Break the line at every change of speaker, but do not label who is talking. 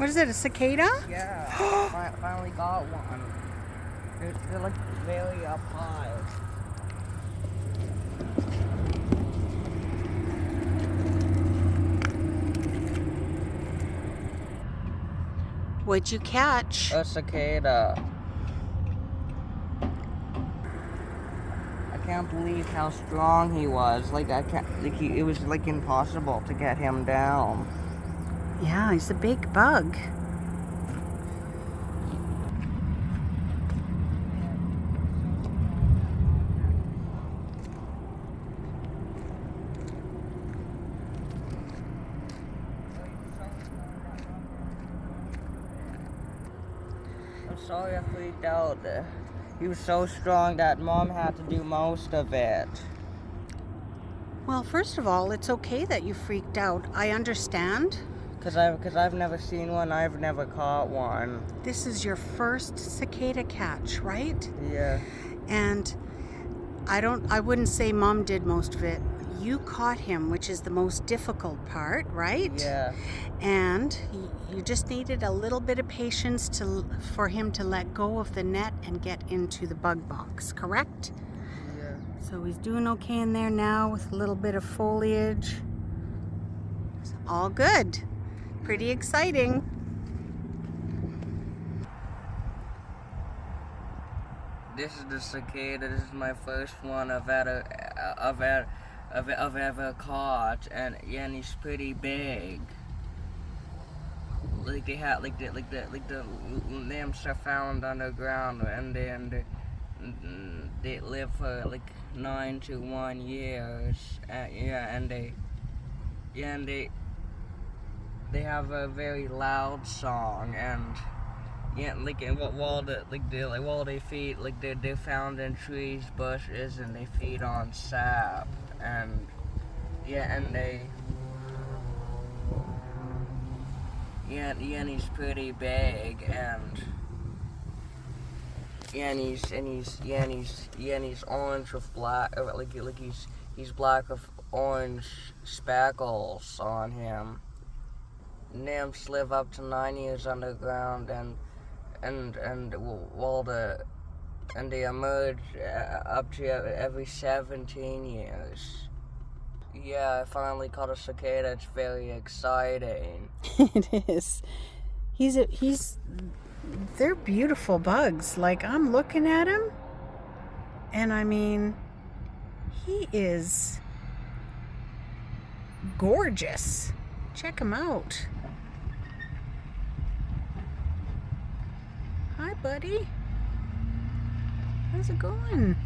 What is it, a cicada?
Yeah, finally got one. They're like very up high.
What'd you catch?
A cicada. I can't believe how strong he was. Like it was like impossible to get him down.
Yeah, he's a big bug.
I'm sorry I freaked out. He was so strong that Mom had to do most of it.
Well, first of all, it's okay that you freaked out. I understand.
Cause I've never seen one. I've never caught one.
This is your first cicada catch, right?
Yeah.
And I wouldn't say Mom did most of it. You caught him, which is the most difficult part, right?
Yeah.
And you just needed a little bit of patience for him to let go of the net and get into the bug box, correct?
Yeah.
So he's doing okay in there now with a little bit of foliage. It's all good. Pretty exciting.
This is the cicada. This is my first one I've ever caught, and he's pretty big. Like they had like the limbs are found underground, and they live for like 9 to 1 years. And they have a very loud song, and while they feed, they're found in trees, bushes, and they feed on sap, and he's pretty big, and he's orange with black, he's black with orange speckles on him. Nymphs live up to 9 years underground, and they emerge up to every 17 years. Yeah, I finally caught a cicada. It's very exciting.
It is. They're beautiful bugs. Like, I'm looking at him, and I mean, he is gorgeous. Check him out. Hi, buddy. How's it going?